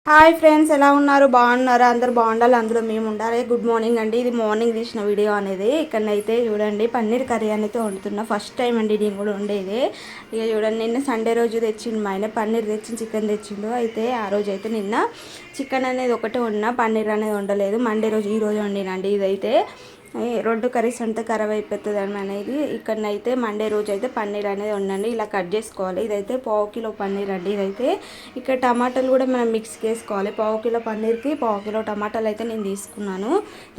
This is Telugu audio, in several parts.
హాయ్ ఫ్రెండ్స్, ఎలా ఉన్నారు? బాగున్నారా? అందరు బాగుండాలి, అందులో మేము ఉండాలి. గుడ్ మార్నింగ్ అండి. ఇది మార్నింగ్ తీసిన వీడియో అనేది. ఇక్కడనైతే చూడండి పన్నీర్ కర్రీ అనేది వండుతున్నా. ఫస్ట్ టైం అండి నేను కూడా ఉండేది. ఇక చూడండి, నిన్న సండే రోజు తెచ్చిండు మా ఆయన. పన్నీర్ తెచ్చి చికెన్ తెచ్చిండు. అయితే ఆ రోజు అయితే నిన్న చికెన్ అనేది ఒకటే వండినా, పన్నీర్ అనేది వండలేదు. మండే రోజు ఈ రోజు వండినండి. ఇదైతే రెండు కర్రీస్ అంతా ఖరాబ్ అయిపోతుంది అనేది. ఇక్కడనైతే మండే రోజు అయితే పన్నీర్ అనేది ఉండండి, ఇలా కట్ చేసుకోవాలి. ఇదైతే పావు కిలో పన్నీర్ అండి. ఇదైతే ఇక్కడ టమాటాలు కూడా మనం మిక్స్కి వేసుకోవాలి. పావు కిలో పన్నీర్కి పావు కిలో టమాటాలు అయితే నేను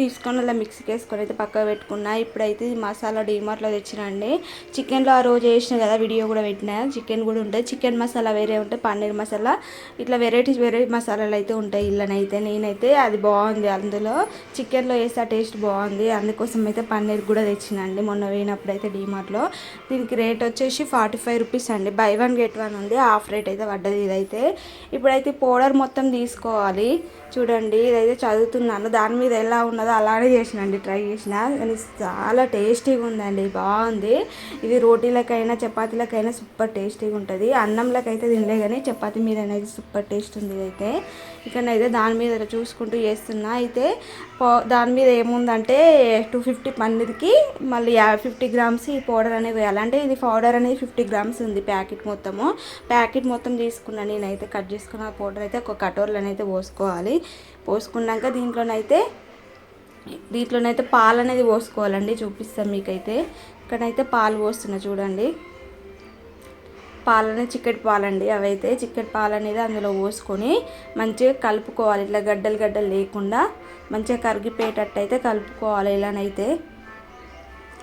తీసుకొని అలా మిక్స్కి వేసుకొని అయితే పక్కకు పెట్టుకున్నా. ఇప్పుడైతే మసాలా డీమార్ట్లో తెచ్చినండి. చికెన్లో ఆ రోజు వేసిన కదా, వీడియో కూడా పెట్టినా. చికెన్ కూడా ఉంటుంది, చికెన్ మసాలా వేరే ఉంటుంది, పన్నీర్ మసాలా ఇట్లా వెరైటీ మసాలాలు అయితే ఉంటాయి. ఇళ్ళనైతే నేనైతే అది బాగుంది, అందులో చికెన్లో వేస్తే టేస్ట్ బాగుంది. అందుకోసం అయితే పన్నీర్ కూడా తెచ్చినండి మొన్న పోయినప్పుడు అయితే డీమార్ట్లో. దీనికి రేట్ వచ్చేసి 45 రూపీస్ అండి. బై వన్ గెట్ వన్ ఉంది, హాఫ్ రేట్ అయితే పడ్డది. ఇదైతే ఇప్పుడైతే పౌడర్ మొత్తం తీసుకోవాలి. చూడండి, ఇదైతే చదువుతున్నాను, దాని మీద ఎలా ఉన్నదో అలానే చేసినండి, ట్రై చేసిన. కానీ చాలా టేస్టీగా ఉందండి, బాగుంది. ఇది రోటీలకైనా చపాతీలకైనా సూపర్ టేస్టీగా ఉంటుంది. అన్నంలోకి అయితే తినలే, కానీ చపాతీ మీద అనేది సూపర్ టేస్ట్ ఉంది. ఇదైతే ఇక్కడనైతే దాని మీద చూసుకుంటూ చేస్తున్నా. అయితే దాని మీద ఏముందంటే 250 పన్నీర్కి మళ్ళీ 50 గ్రామ్స్ ఈ పౌడర్ అనేది వేయాలి. అంటే ఇది పౌడర్ అనేది 50 గ్రామ్స్ ఉంది ప్యాకెట్ మొత్తం తీసుకున్నాను నేనైతే. కట్ చేసుకున్న పౌడర్ అయితే ఒక కటోర్లో అయితే పోసుకున్నాక దీంట్లోనైతే పాలు అనేది పోసుకోవాలండి. చూపిస్తాను మీకైతే. ఇక్కడైతే పాలు పోస్తున్నా చూడండి. పాలనే చిక్కటి పాలండి. అవైతే చిక్కటి పాలు అనేది అందులో పోసుకొని మంచిగా కలుపుకోవాలి. ఇట్లా గడ్డలు లేకుండా మంచిగా కరిగిపోయేటట్టు అయితే కలుపుకోవాలి. ఇలానైతే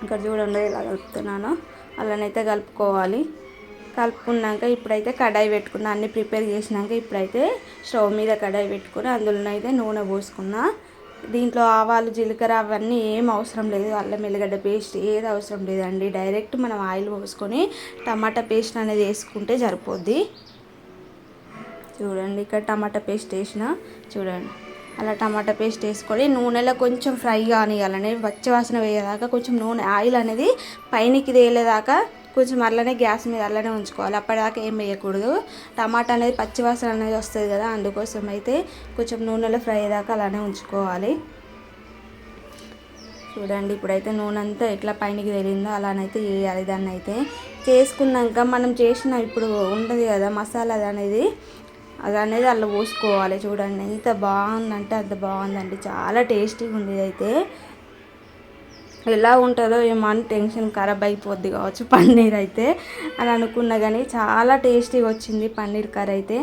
ఇక్కడ చూడండి ఇలా కలుపుతున్నాను, అలానైతే కలుపుకోవాలి. కలుపుకున్నాక ఇప్పుడైతే కడాయి పెట్టుకున్నా, అన్నీ ప్రిపేర్ చేసినాక ఇప్పుడైతే స్టవ్ మీద కడాయి పెట్టుకుని అందులోనైతే నూనె పోసుకున్నా. దీంట్లో ఆవాలు జీలకర్ర అవన్నీ ఏం అవసరం లేదు, అల్లం ఎల్లిగడ్డ పేస్ట్ ఏది అవసరం లేదండి. డైరెక్ట్ మనం ఆయిల్ పోసుకొని టమాటా పేస్ట్ అనేది వేసుకుంటే సరిపోద్ది. చూడండి, ఇక్కడ టమాటా పేస్ట్ వేసిన చూడండి. అలా టమాటా పేస్ట్ వేసుకొని నూనెలో కొంచెం ఫ్రై కానివ్వాలని, పచ్చివాసన వేయేదాకా కొంచెం నూనె ఆయిల్ అనేది పైనకి తేలేదాకా కొంచెం అట్లనే గ్యాస్ మీద అట్లనే ఉంచుకోవాలి. అప్పటిదాకా ఏం వేయకూడదు, టమాటా అనేది పచ్చివాసన అనేది వస్తుంది కదా, అందుకోసం అయితే కొంచెం నూనెలో ఫ్రై అయ్యేదాకా అలానే ఉంచుకోవాలి. చూడండి, ఇప్పుడైతే నూనె అంతా ఎట్లా పైనకి తేలిందో అలానైతే వేయాలి. దాన్ని అయితే చేసుకున్నాక మనం చేసిన ఇప్పుడు ఉంటుంది కదా మసాలా అనేది అలా పోసుకోవాలి. చూడండి ఎంత బాగుందంటే అంత బాగుందండి, చాలా టేస్టీగా ఉంది. ఇదైతే ఎలా ఉంటుందో ఏమో అని టెన్షన్, ఖరాబ్ అయిపోద్ది కావచ్చు పన్నీర్ అయితే అని అనుకున్నా, కానీ చాలా టేస్టీగా వచ్చింది పన్నీర్ కర్రీ అయితే.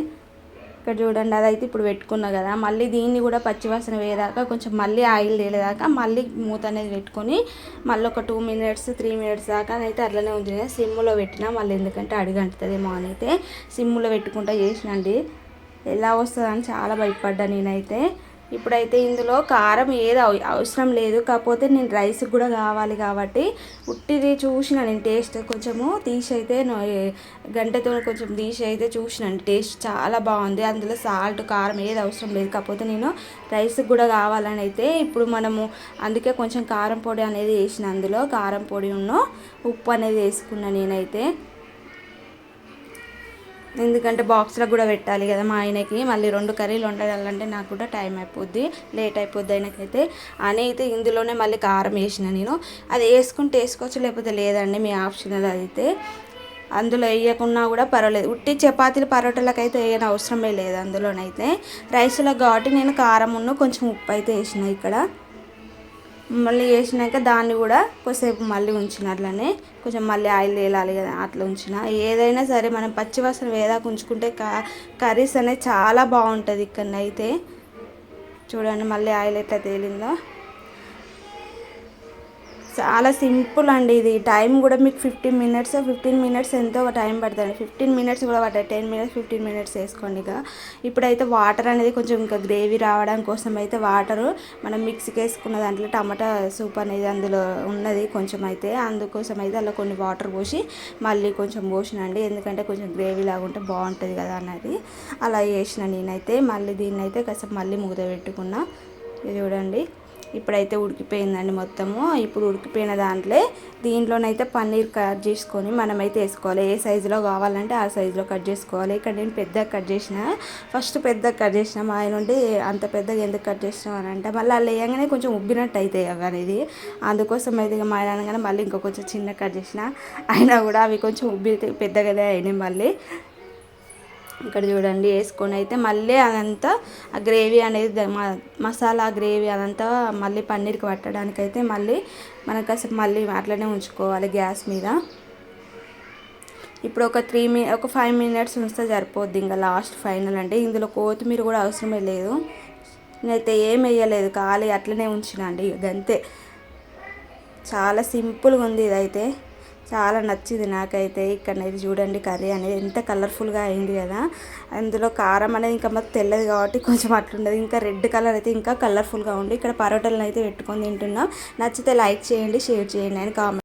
ఇక్కడ చూడండి, అదైతే ఇప్పుడు పెట్టుకున్నా కదా, మళ్ళీ దీన్ని కూడా పచ్చివాసన వేయదాకా కొంచెం మళ్ళీ ఆయిల్ తేలేదాకా మళ్ళీ మూత అనేది పెట్టుకొని మళ్ళీ ఒక 2 మినిట్స్ 3 మినిట్స్ దాకా అయితే అట్లనే ఉంచిన. సిమ్లో పెట్టినా మళ్ళీ, ఎందుకంటే అడుగంటుతుందేమో అని అయితే సిమ్లో పెట్టుకుంటా చేసినండి. ఎలా వస్తుందని చాలా భయపడ్డా నేనైతే. ఇప్పుడైతే ఇందులో కారం ఏది అవసరం లేదు, కాకపోతే నేను రైస్కి కూడా కావాలి కాబట్టి ఉట్టిది చూసిన నేను టేస్ట్ కొంచెము తీసి అయితే గంటతో కొంచెం తీసి అయితే చూసినాను. టేస్ట్ చాలా బాగుంది. అందులో సాల్ట్ కారం ఏది అవసరం లేదు, కాకపోతే నేను రైస్కి కూడా కావాలని అయితే ఇప్పుడు మనము అందుకే కొంచెం కారం పొడి అనేది వేసిన. అందులో కారం పొడి ఉప్పు అనేది వేసుకున్నాను నేనైతే, ఎందుకంటే బాక్స్లో కూడా పెట్టాలి కదా మా ఆయనకి. మళ్ళీ 2 కర్రీలు వండాలంటే నాకు కూడా టైం అయిపోద్ది, లేట్ అయిపోద్ది ఆయనకైతే అని అయితే ఇందులోనే మళ్ళీ కారం వేసిన నేను. అది వేసుకుంటే వేసుకోవచ్చు, లేకపోతే లేదండి, మీ ఆప్షనల్ అయితే. అందులో వేయకున్నా కూడా పర్వాలేదు. ఉట్టి చపాతీలు పరోటాలకు అయితే వేయని అవసరమే లేదు అందులోనైతే. రైస్లో కాబట్టి నేను కారం కొంచెం ఉప్పు అయితే వేసిన ఇక్కడ. మళ్ళీ వేసినాక దాన్ని కూడా కొద్దిసేపు మళ్ళీ ఉంచిన, అట్లనే కొంచెం మళ్ళీ ఆయిల్ వేయాలి కదా అట్లా ఉంచిన. ఏదైనా సరే మనం పచ్చివాసన వేదాకా ఉంచుకుంటే కర్రీస్ అనేది చాలా బాగుంటుంది. ఇక్కడనైతే చూడండి మళ్ళీ ఆయిల్ ఎట్లా తేలిందో. చాలా సింపుల్ అండి ఇది. టైం కూడా మీకు 15 మినిట్స్ ఎంతో టైం పడుతుంది. 15 మినిట్స్ కూడా పడుతుంది, 10 మినిట్స్ 15 మినిట్స్ వేసుకోండి. ఇప్పుడైతే వాటర్ అనేది కొంచెం ఇంకా గ్రేవీ రావడం కోసం అయితే వాటరు మనం మిక్సీకి వేసుకున్న దాంట్లో టమాటా సూప్ అనేది అందులో ఉన్నది కొంచెం అయితే, అందుకోసం అయితే అలా కొన్ని వాటర్ పోసి మళ్ళీ కొంచెం పోసినండి, ఎందుకంటే కొంచెం గ్రేవీ లాగా ఉంటే బాగుంటుంది కదా అన్నది. అలా చేసిన నేనైతే. మళ్ళీ దీన్ని అయితే కాసేపు మళ్ళీ మూత పెట్టుకున్నా. ఇది చూడండి, ఇప్పుడైతే ఉడికిపోయిందండి మొత్తము. ఇప్పుడు ఉడికిపోయిన దీంట్లోనైతే పన్నీర్ కట్ చేసుకొని మనమైతే వేసుకోవాలి. ఏ సైజులో కావాలంటే ఆ సైజులో కట్ చేసుకోవాలి. ఇక్కడ నేను పెద్దగా కట్ చేసిన, ఫస్ట్ పెద్దగా కట్ చేసిన. మా ఆయన ఉండి అంత పెద్దగా ఎందుకు కట్ చేసినావు అని అంటే మళ్ళీ అలా వేయగానే కొంచెం ఉబ్బినట్టు అవుతాయి అవి అనేది. అందుకోసం అయితే ఇక మా ఆయన అనగానే మళ్ళీ ఇంకో కొంచెం చిన్న కట్ చేసిన, అయినా కూడా అవి కొంచెం ఉబ్బి పెద్దగానే అయినాయి. మళ్ళీ ఇక్కడ చూడండి వేసుకొని అయితే మళ్ళీ అదంతా ఆ గ్రేవీ అనేది మసాలా గ్రేవీ అదంతా మళ్ళీ పన్నీర్కి పట్టడానికి అయితే మళ్ళీ మనకు అసలు మళ్ళీ అట్లనే ఉంచుకోవాలి గ్యాస్ మీద. ఇప్పుడు ఒక 5 మినిట్స్ ఉంచితే సరిపోద్ది. ఇంకా లాస్ట్ ఫైనల్ అంటే ఇందులో కొత్తిమీర కూడా అవసరమే లేదు. నేనైతే ఏం వేయలేదు, ఖాళీ అట్లనే ఉంచిన అండి. అంతే, చాలా సింపుల్గా ఉంది. ఇదైతే చాలా నచ్చింది నాకైతే. ఇక్కడనైతే చూడండి కర్రీ అనేది ఎంత కలర్ఫుల్గా అయింది కదా. అందులో కారం అనేది ఇంకా మాకు తెల్లది కాబట్టి కొంచెం అట్లుండదు. ఇంకా రెడ్ కలర్ అయితే ఇంకా కలర్ఫుల్గా ఉండి ఇక్కడ పరోటాలను అయితే పెట్టుకొని తింటున్నాం. నచ్చితే లైక్ చేయండి, షేర్ చేయండి అని కామెంట్